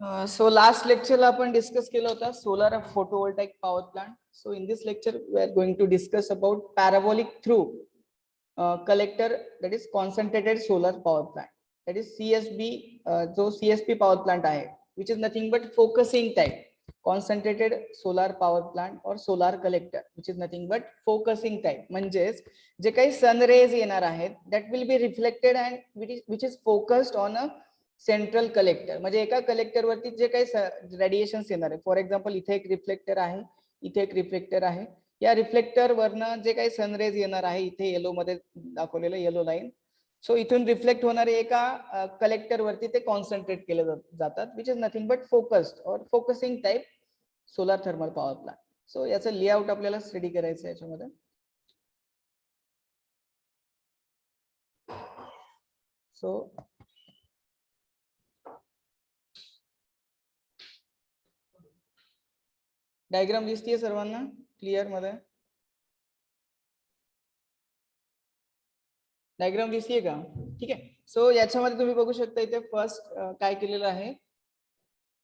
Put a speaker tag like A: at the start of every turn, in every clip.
A: So last lecture ला आपण discuss केला होता solar photovoltaic power plant. So in this lecture we are going to discuss about parabolic through collector, that is concentrated solar power plant, that is CSB. जो CSP power plant आहे, which is nothing but focusing type concentrated solar power plant or solar collector, which is nothing but focusing type. म्हणजेच जे काही sun raise येणार आहेत that will be reflected and which is focused on a central collector. म्हणजे एका collector वरती जे काही रेडिएशन्स येणार आहे, फॉर एक्झाम्पल इथे एक रिफ्लेक्टर आहे, इथे एक रिफ्लेक्टर आहे, या रिफ्लेक्टर वरनं जे काही सनरेज येणार आहे, इथे येलो मध्ये दाखवलेलं येलो लाईन, सो इथून रिफ्लेक्ट होणारे एका कलेक्टर वरती ते कॉन्सन्ट्रेट केले जातात, which is nothing but focused और focusing type solar thermal power plant. So याचं लेआउट आपल्याला स्टडी करायचं आहे याच्यामध्ये. सो डायग्राम दिसतीये सर्वांना क्लिअर मध्ये? डायग्राम दिसतीये का? ठीक आहे. सो याच्यामध्ये तुम्ही बघू शकता इथे फर्स्ट काय केलेलं आहे,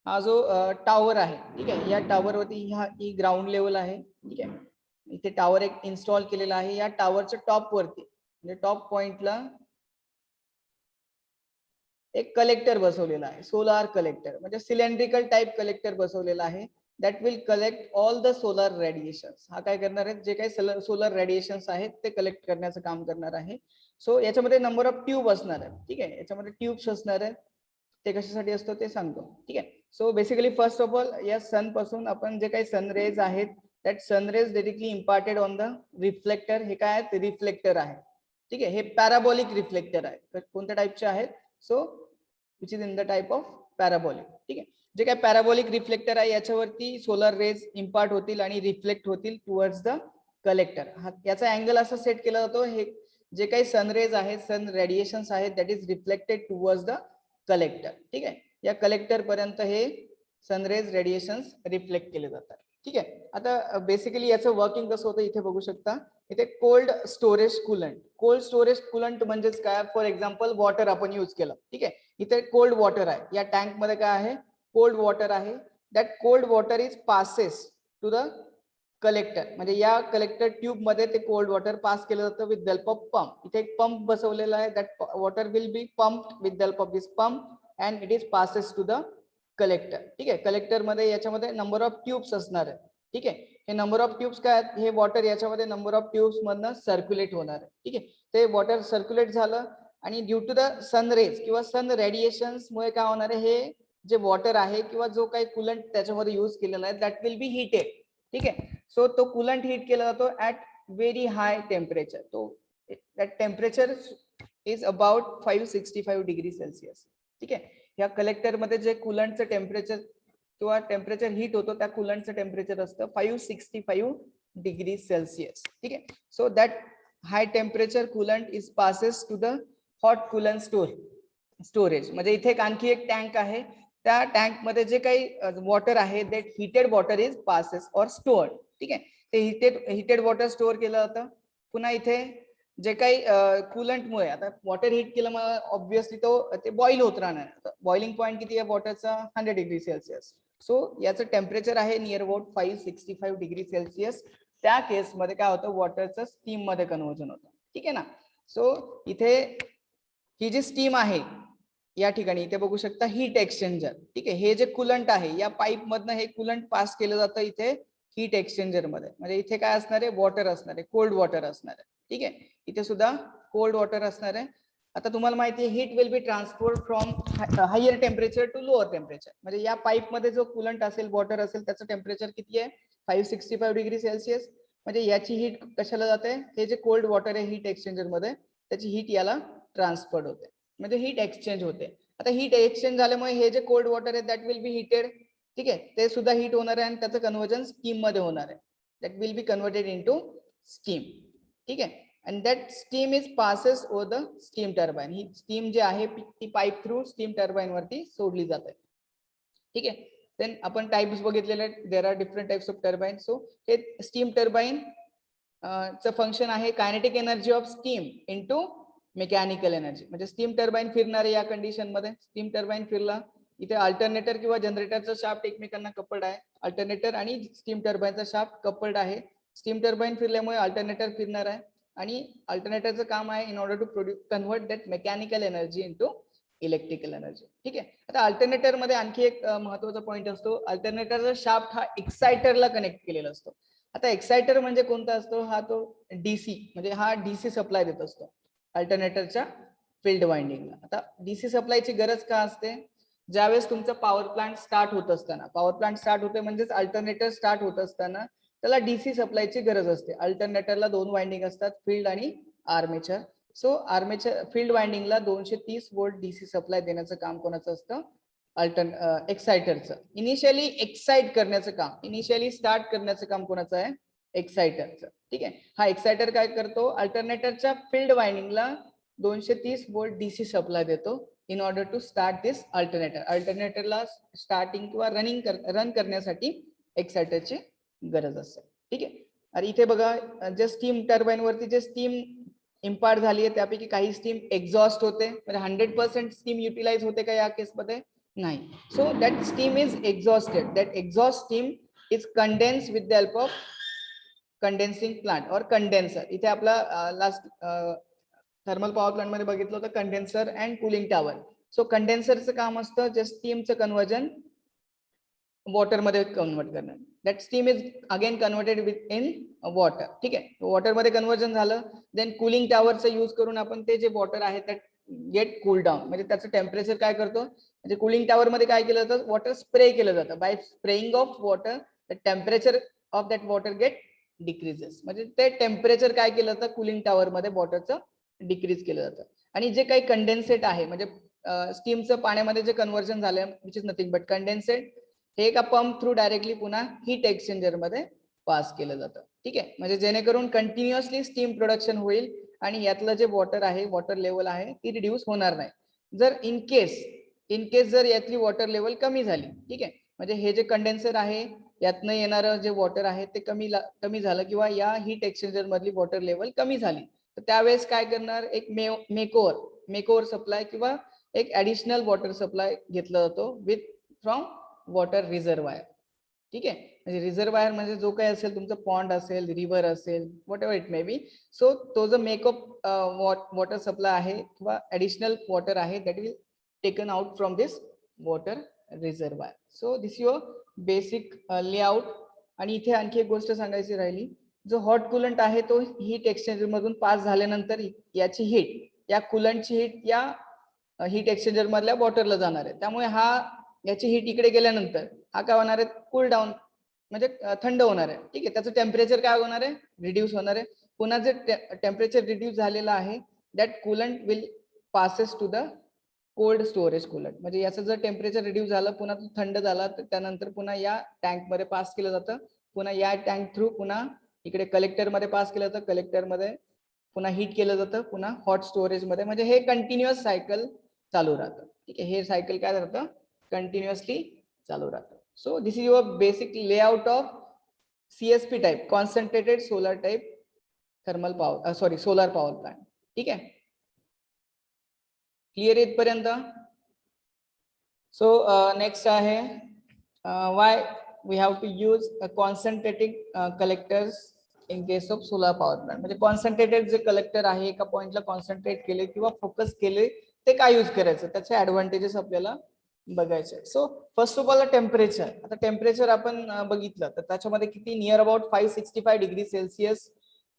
A: हा जो टावर आहे, ठीक आहे, या टावर वरती ही ग्राउंड लेवल आहे, ठीक आहे, इथे टावर एक इन्स्टॉल केलेला आहे. या टावरच्या टॉप वरती म्हणजे टॉप पॉइंटला एक कलेक्टर बसवलेला आहे, सोलार कलेक्टर, म्हणजे सिलेंड्रिकल टाइप कलेक्टर बसवलेला आहे. That will collect all the solar radiations. हा काय करणार आहे, जे काही सोलर रेडिएशन्स आहेत ते कलेक्ट करण्याचं काम करणार आहे. सो याच्यामध्ये नंबर ऑफ ट्यूब असणार आहे, ठीक आहे, याच्यामध्ये ट्यूब्स असणार आहे. ते कशासाठी असतो ते सांगतो, ठीक आहे. So basically first of all या सन पासून आपण जे काही सन रेज आहेत, that sun rays directly imparted on the reflector. हे काय आहेत, रिफ्लेक्टर आहे, ठीक आहे. हे पॅराबॉलिक रिफ्लेक्टर आहे. तर कोणत्या टाइपचे आहेत, so which is in the type of parabolic, ठीक आहे. जे काही पॅराबॉलिक रिफ्लेक्टर आहे याच्यावरती सोलर रेज इम्पार्ट होतील आणि रिफ्लेक्ट होतील टुवर्ड्स द कलेक्टर. याचा अँगल असा सेट केला जातो, हे जे काही सन रेज आहेत, सन रेडिएशन्स आहेत, that is reflected towards the collector, ठीक आहे. या कलेक्टर पर्यंत हे सनरेज रेडिएशन्स रिफ्लेक्ट केले जातात, ठीक आहे. आता बेसिकली याचं वर्किंग कसं होतं इथे बघू शकता. इथे cold storage coolant. Cold storage coolant म्हणजेच काय, फॉर एक्झाम्पल वॉटर आपण यूज केलं, ठीक आहे, इथे कोल्ड वॉटर आहे, या टँक मध्ये काय आहे, कोल्ड वॉटर आहे. That cold water is passes to the collector. म्हणजे या कलेक्टर ट्यूब मध्ये ते कोल्ड वॉटर पास केलं जातं with the help of pump. इथे एक पंप बसवलेला आहे, that water will be pumped with the help of this pump and it is passes to the collector, ठीक आहे. कलेक्टर मध्ये याच्यामध्ये नंबर ऑफ ट्यूब्स असणार आहे, ठीक आहे. हे नंबर ऑफ ट्यूब्स काय आहेत, हे वॉटर याच्यामध्ये नंबर ऑफ ट्यूब्स मधनं सर्क्युलेट होणार आहे, ठीक आहे. ते वॉटर सर्क्युलेट झालं आणि due to the sun rays किंवा सन रेडिएशन्स मुळे काय होणार आहे, हे जे वॉटर आहे किंवा जो काही कूलंट त्याच्यामध्ये यूज केलेला आहे, दॅट विल बी हीटेड, ठीक आहे. सो तो कूलंट हीट केला जातो ऍट व्हेरी हाय टेम्परेचर. तो that temperature is about 565 degree Celsius, ठीक आहे. या कलेक्टर मध्ये जे कूलंटचं टेम्परेचर किंवा टेम्परेचर हीट होतो, त्या कूलंटचं टेम्परेचर असतं 565 डिग्री सेल्सिअस, ठीक आहे. So that high temperature coolant is passes to the hot coolant storage. म्हणजे इथे आणखी एक टँक आहे, त्या टँक मध्ये जे काही वॉटर आहे, that heated water is passes or stored, ठीक आहे. ते हिटेड वॉटर स्टोअर केलं जातं. पुन्हा इथे जे काही कूलंटमुळे आता वॉटर हीट केलं मग ऑब्व्हियसली ते बॉईल होत राहणार. बॉइलिंग पॉईंट किती आहे वॉटरचा, 100 डिग्री सेल्सिअस. सो याचं टेम्परेचर आहे नियर अबाउट 565 डिग्री सेल्सिअस. त्या केसमध्ये काय होतं, वॉटरचं स्टीम मध्ये कन्व्हर्जन होतं, ठीक आहे ना. सो इथे ही जी स्टीम आहे या ठिकाणी इथे बघू शकता हीट एक्सचेंजर, ठीक आहे. हे जे कूलंट आहे या पाईप मधनं हे कूलंट पास केलं जातं इथे हीट एक्सचेंजर मध्ये. म्हणजे इथे काय असणार आहे, वॉटर असणार आहे, कोल्ड वॉटर असणार आहे, ठीक आहे. इथे सुद्धा कोल्ड वॉटर असणार आहे. आता तुम्हाला माहिती आहे heat will be transferred from higher temperature to lower temperature. म्हणजे या पाईप मध्ये जो कूलंट असेल, वॉटर असेल, त्याचं टेम्परेचर किती आहे, 565 डिग्री सेल्सिअस. म्हणजे याची हीट कशाला जाते, हे जे कोल्ड वॉटर आहे हीट एक्सचेंजर मध्ये, त्याची हीट याला ट्रान्सफर्ड होते, म्हणजे हीट एक्सचेंज होते. आता हीट एक्सचेंज झाल्यामुळे हे जे कोल्ड वॉटर आहे दॅट विल बी हिटेड, ठीक आहे, ते सुद्धा हीट होणार आहे आणि त्याचं कन्व्हर्जन स्टीम मध्ये होणार आहे. That will be converted into steam, ठीक आहे. and that steam is passes over the steam turbine. ही स्टीम जी आहे ती पाईप थ्रू स्टीम टर्बाइन वरती सोडली जाते, ठीक आहे. देन आपण टाइप्स बघितलेले आहेत, there are different types of turbine. So हे स्टीम टर्बाइन चं फंक्शन आहे kinetic energy of steam into mechanical energy. म्हणजे स्टीम टर्बाइन फिरणार आहे या कंडिशन मध्ये, स्टीम टर्बाइन फिरला इथे अल्टरनेटर किंवा जनरेटरचा शाफ्ट एकमेकांना कपल्ड आहे. अल्टरनेटर आणि स्टीम टर्बाईनचा शाफ्ट कपल्ड आहे. स्टीम टर्बाईन फिरल्यामुळे अल्टरनेटर फिरणार आहे आणि अल्टरनेटरचं काम आहे in order to produce convert that mechanical energy into electrical energy. ठीक आहे. आता अल्टरनेटर मध्ये आणखी एक महत्त्वाचा पॉईंट असतो. अल्टरनेटरचा शाफ्ट हा एक्साइटरला कनेक्ट केलेला असतो. आता एक्साइटर म्हणजे कोणता असतो? हा तो डीसी, म्हणजे हा डीसी सप्लाय देत असतो अल्टरनेटरच्या फील्ड वाइंडिंगला. आता डीसी सप्लायची गरज का असते? ज्यावेळेस तुमचं पॉवर प्लांट स्टार्ट होत असताना, पॉवर प्लांट स्टार्ट होते म्हणजेच अल्टरनेटर स्टार्ट होत असताना त्याला डीसी सप्लायची गरज असते. अल्टरनेटरला 2 वाइंडिंग असतात, फील्ड आणि आर्मेचर. सो आर्मेचर फील्ड वाइंडिंगला 230 वोल्ट डीसी सप्लाय देण्याचं काम कोणाचं असतं? एक्साइटरचं. इनिशियली एक्साइट करण्याचं काम, इनिशियली स्टार्ट करण्याचं काम कोणाचं आहे? एक्साइटरचं. ठीक आहे. हा एक्साइटर काय करतो? अल्टरनेटरच्या फील्ड वाइंडिंगला 230 वोल्ट डीसी सप्लाय देतो in order to start this alternator. अल्टरनेटरला स्टार्टिंग किंवा रन करण्यासाठी एक्साइटरची गरज असते. ठीक आहे. आणि इथे बघा, जे स्टीम टर्बाईन वरती जे स्टीम इम्पार्ट झाली आहे त्यापैकी काही स्टीम एक्झॉस्ट होते, म्हणजे 100% स्टीम युटिलाइज होते का या केसमध्ये? नाही. So that steam is exhausted. That exhaust steam is condense with the help of condensing plant और कंडेन्सर. इथे आपला लास्ट थर्मल पॉवर प्लांट मध्ये बघितलं होतं condenser and cooling tower. So कंडेन्सरचं काम असतं जे स्टीमचं कन्वर्जन वॉटर मध्ये कन्वर्ट करणं. That steam is again converted with in water. ठीक आहे. वॉटर मध्ये कन्वर्जन झालं, देन कुलिंग टॉवरचा यूज करून आपण ते जे वॉटर आहे त्यात गेट कूल डाऊन, म्हणजे त्याचं टेम्परेचर काय करतो? म्हणजे कुलिंग टॉवर मध्ये काय केलं जातं? वॉटर स्प्रे केलं जातं. By spraying of water the temperature of that water get decreases. म्हणजे ते टेम्परेचर काय केलं जातं? कुलिंग टॉवर मध्ये वॉटरचं डिक्रीज केलं जातं. आणि जे काही कंडेन्सेट आहे, म्हणजे स्टीमचं पाण्यामध्ये जे कन्वर्जन झालं, which is nothing but condensate, हे एका पंप थ्रू डायरेक्टली पुन्हा हीट एक्सचेंजर मध्ये पास केलं जातं. ठीक आहे. म्हणजे जेणेकरून कंटिन्युअसली स्टीम प्रोडक्शन होईल आणि यातलं जे वॉटर आहे, वॉटर लेवल आहे, ती रिड्यूस होणार नाही. जर इन केस जर यातली वॉटर लेवल कमी झाली, ठीक आहे, म्हणजे हे जे कंडेन्सर आहे यातनं येणारं जे वॉटर आहे ते कमी झालं किंवा या हीट एक्सचेंजर मधली वॉटर लेवल कमी झाली, तर त्यावेळेस काय करणार? एक मेकओव्हर सप्लाय किंवा एक ऍडिशनल वॉटर सप्लाय घेतला जातो विथ फ्रॉम वॉटर रिझर्वायर. ठीक आहे. म्हणजे रिझर्वायर म्हणजे जो काही असेल तुमचं पॉन्ड असेल, रिव्हर असेल, what ever it may be. So तो जो मेकअप वॉटर सप्लाय आहे किंवा ऍडिशनल वॉटर आहे that will taken out from this water reservoir. So this your basic layout. आणि इथे आणखी एक गोष्ट सांगायची राहिली, जो हॉट कुलंट आहे तो हीट एक्सचेंजर मधून पास झाल्यानंतर याची हीट, या कुलंटची हीट या हीट एक्सचेंजर मधल्या वॉटरला जाणार आहे. त्यामुळे याची हीट इकडे गेल्यानंतर हा काय होणार आहे? कूल डाऊन, म्हणजे थंड होणार आहे. ठीक आहे. त्याचं टेम्परेचर काय होणार आहे? रिड्यूस होणार आहे. पुन्हा जे टेम्परेचर रिड्यूस झालेलं आहे that coolant will passes to the cold storage coolant. म्हणजे याचं जर टेम्परेचर रिड्यूस झालं, पुन्हा तो थंड झाला, तर त्यानंतर पुन्हा या टँक मध्ये पास केलं जातं. पुन्हा या टँक थ्रू पुन्हा इकडे कलेक्टर मध्ये पास केलं जातं. कलेक्टर मध्ये पुन्हा हीट केलं जातं, पुन्हा हॉट स्टोरेज मध्ये. म्हणजे हे कंटिन्युअस सायकल चालू राहतं. ठीक आहे. हे सायकल काय राहतं? कंटिन्युअसली चालू राहतं. So this is your basic layout of CSP type, concentrated solar type thermal power, solar power plant. ठीक आहे. क्लिअर इथपर्यंत? सो नेक्स्ट आहे why we have to use concentrated collectors in case of solar power plant. म्हणजे concentrated जे collector आहे, एका पॉइंटला concentrate केले किंवा फोकस केले, ते काय यूज करायचं, त्याचे ऍडव्हान्टेजेस आपल्याला बघायचे. So first of all temperature. आता टेम्परेचर आपण बघितलं तर त्याच्यामध्ये किती नियर अबाउट 565 डिग्री सेल्सिअस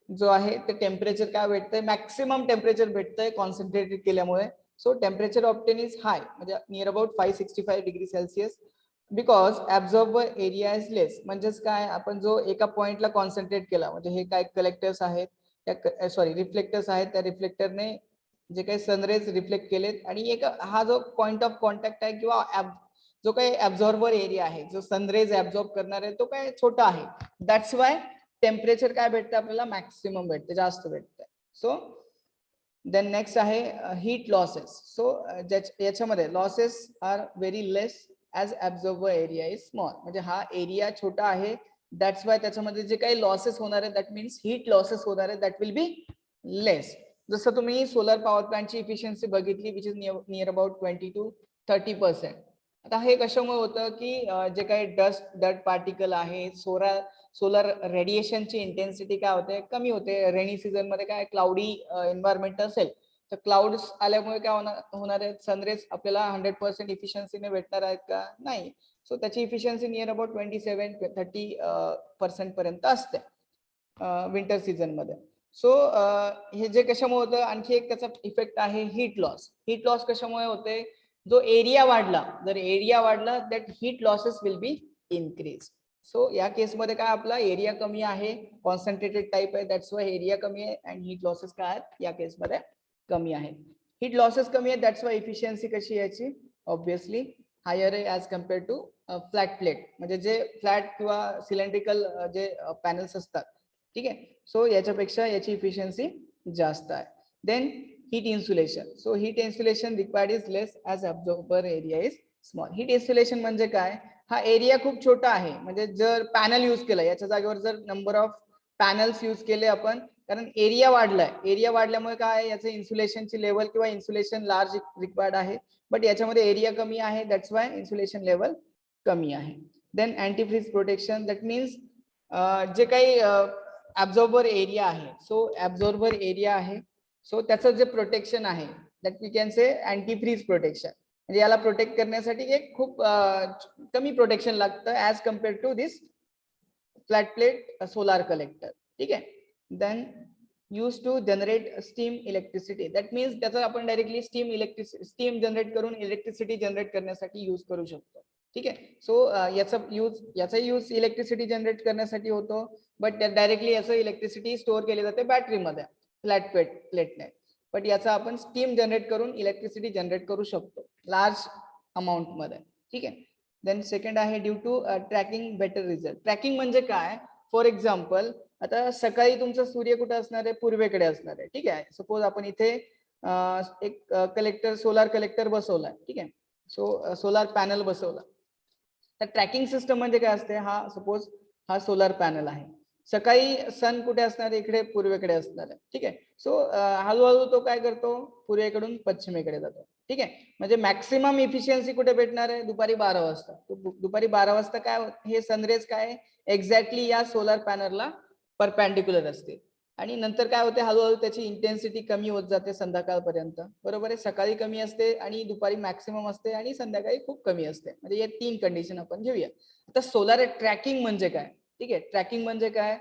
A: जो आहे ते टेम्परेचर काय भेटतंय? मॅक्सिमम टेम्परेचर भेटतंय कॉन्सन्ट्रेटेड केल्यामुळे. So temperature obtain is high, म्हणजे near about 565 degree Celsius, because absorber area is less. म्हणजेच काय, आपण जो एका पॉइंटला कॉन्सन्ट्रेट केला, म्हणजे हे काय कलेक्टर्स आहेत, रिफ्लेक्टर्स आहेत, त्या रिफ्लेक्टरने जे काही सनरेज रिफ्लेक्ट केलेत, आणि एक हा जो पॉइंट ऑफ कॉन्टॅक्ट आहे किंवा जो काही ऍब्झॉर्बर एरिया आहे, जो सनरेज ऍब्झॉर्ब करणार आहे, तो काय छोटा आहे. दॅट्स वाय टेम्परेचर काय भेटतं आपल्याला? मॅक्सिमम भेटते, जास्त भेटतं. सो देन नेक्स्ट आहे हीट लॉसेस. सो याच्यामध्ये losses are very less as absorber area is small. म्हणजे हा एरिया छोटा आहे, दॅट्स वाय त्याच्यामध्ये जे काही लॉसेस होणार आहे, दॅट मीन्स हीट लॉसेस होणार आहे, दॅट विल बी लेस. जसं तुम्ही सोलर पॉवर प्लांटची इफिशियन्सी बघितली, which is near about 20 to 30%. आता हे कशामुळे होतं की जे काही डस्ट पार्टिकल आहे, सोलर रेडिएशनची इंटेन्सिटी काय होते, कमी होते. रेनी सीझन मध्ये काय क्लाउडी एन्व्हायरमेंट असेल तर क्लाउड्स आल्यामुळे काय होणार आहे, सनरेज आपल्याला 100% इफिशियन्सीने भेटणार आहेत का, नाही. सो त्याची इफिशियन्सी नियर अबाउट 27-30% पर्यंत असते विंटर सीझन मध्ये. सो हे जे कशामुळे होतं, आणखी एक त्याचा इफेक्ट आहे हीट लॉस. हीट लॉस कशामुळे होते, जो एरिया वाढला, जर एरिया वाढला that heat losses will be increase. So या केसमध्ये काय आपला एरिया कमी आहे, कॉन्सन्ट्रेटेड टाईप आहे, दॅट्स वाय एरिया कमी आहे अँड हीट लॉसेस काय आहेत या केसमध्ये कमी आहे. हीट लॉसेस कमी आहे दॅट्स वाय इफिशियन्सी कशी याची ऑब्विसली हायर आहे as compare to flat plate, म्हणजे जे फ्लॅट किंवा सिलेंड्रिकल जे पॅनल्स असतात, ठीक आहे. सो याच्यापेक्षा याची इफिशियन्सी जास्त आहे. Then heat insulation. So heat insulation required is less as absorber area is small. Heat insulation म्हणजे काय, हा एरिया खूप छोटा आहे, म्हणजे जर पॅनल यूज केला याच्या जागेवर जर नंबर ऑफ पॅनल्स यूज केले आपण, कारण एरिया वाढलाय, एरिया वाढल्यामुळे काय याचं इन्सुलेशनची लेवल किंवा इन्सुलेशन लार्ज रिक्वायर्ड आहे, बट याच्यामध्ये एरिया कमी आहे, दॅट्स वाय इन्सुलेशन लेवल कमी आहे. Then antifreeze protection, that means जे काही ऍब्झॉर्बर एरिया आहे, सो ऍब्झॉर्बर एरिया आहे, सो त्याचं जे प्रोटेक्शन आहे that we can say antifreeze protection, म्हणजे याला प्रोटेक्ट करण्यासाठी एक खूप कमी प्रोटेक्शन लागतं as compare to this flat plate solar collector, ठीक आहे. Then use to generate steam electricity, that means त्याचा आपण डायरेक्टली स्टीम जनरेट करून इलेक्ट्रिसिटी जनरेट करण्यासाठी यूज करू शकतो, ठीक आहे. सो याचा यूज इलेक्ट्रिसिटी जनरेट करण्यासाठी होतो, बट डायरेक्टली याचं इलेक्ट्रिसिटी स्टोअर केली जाते बॅटरीमध्ये फ्लॅट प्लेटने, बट याचा आपण स्टीम जनरेट करून इलेक्ट्रिसिटी जनरेट करू शकतो लार्ज अमाऊंट मध्ये, ठीक आहे. देन सेकंड आहे due to tracking better result. Tracking म्हणजे काय, फॉर एक्झाम्पल आता सकाळी तुमचा सूर्य कुठे असणार आहे, पूर्वेकडे असणार आहे, ठीक आहे. सपोज आपण इथे एक सोलार कलेक्टर बसवलाय, ठीक आहे. सो सोलार पॅनल बसवला, तर ट्रॅकिंग सिस्टम म्हणजे काय असते, हा सपोज हा सोलार पॅनल आहे, सकाळी सन कुठे असणार, इकडे पूर्वेकडे असणार आहे, ठीक आहे. सो हळूहळू तो काय करतो, पूर्वेकडून पश्चिमेकडे जातो, ठीक आहे. म्हणजे मॅक्सिमम इफिशियन्सी कुठे भेटणार आहे, दुपारी 12 वाजता. दुपारी 12 वाजता काय हे सनरेज काय एक्झॅक्टली या सोलार पॅनलला परपॅन्डिक्युलर असते, आणि नंतर काय होते, हळूहळू त्याची इंटेन्सिटी कमी होत जाते संध्याकाळपर्यंत, बरोबर आहे. सकाळी कमी असते आणि दुपारी मॅक्सिमम असते आणि संध्याकाळी खूप कमी असते, म्हणजे या 3 कंडिशन आपण घेऊया. आता सोलार ट्रॅकिंग म्हणजे काय, ठीक आहे. ट्रॅकिंग म्हणजे काय,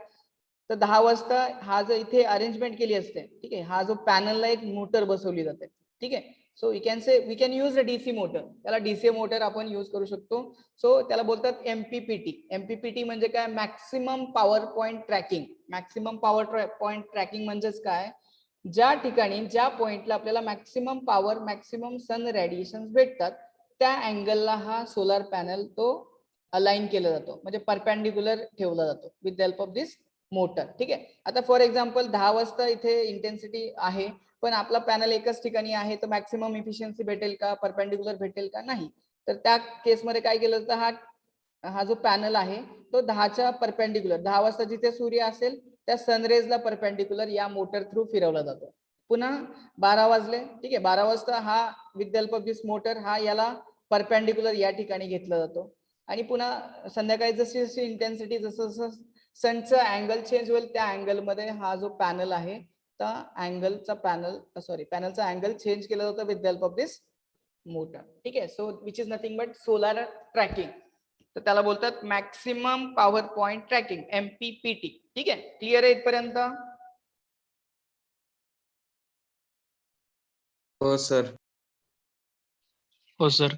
A: तर 10 वाजता हा जो इथे अरेंजमेंट केली असते, ठीक आहे, हा जो पॅनलला एक मोटर बसवली जाते, ठीक आहे. So we can use a DC motor, त्याला डीसी मोटर आपण यूज करू शकतो. सो त्याला बोलतात एमपीपीटी. एमपीपीटी म्हणजे काय, maximum power point tracking. Maximum power point tracking म्हणजेच काय, ज्या ठिकाणी ज्या पॉइंटला आपल्याला maximum power maximum sun radiation भेटतात त्या अँगलला हा सोलार पॅनल तो अलाइन केला जातो, म्हणजे परपॅन्डिक्युलर ठेवला जातो with the help of this motor, ठीक आहे. आता फॉर एक्झाम्पल 10 वाजता इथे इंटेन्सिटी आहे, पण आपला पॅनल एकच ठिकाणी आहे, तर मॅक्सिमम इफिशियन्सी भेटेल का, परपॅन्डिक्युलर भेटेल का, नाही. तर त्या केसमध्ये काय केलं जातं, हा जो पॅनल आहे तो 10च्या परपॅन्डिक्युलर, 10 वाजता जिथे सूर्य असेल त्या सनरेजला परपॅन्डिक्युलर या मोटर थ्रू फिरवला जातो. पुन्हा 12 वाजले, ठीक आहे, 12 वाजता हा with the help of this motor हा याला परपॅन्डिक्युलर या ठिकाणी घेतला जातो, आणि पुन्हा संध्याकाळी जशी जशी इंटेन्सिटी जसं जसं सनचं अँगल चेंज होईल त्या अँगल मध्ये हा जो पॅनल आहे त्या पॅनलचा अँगल चेंज केला जातो with the help of this motor, ठीक आहे. So which is nothing but solar tracking, तर त्याला बोलतात maximum power point tracking, MPPT, ठीक आहे. क्लिअर आहे इथपर्यंत?
B: हो सर.
C: हो सर.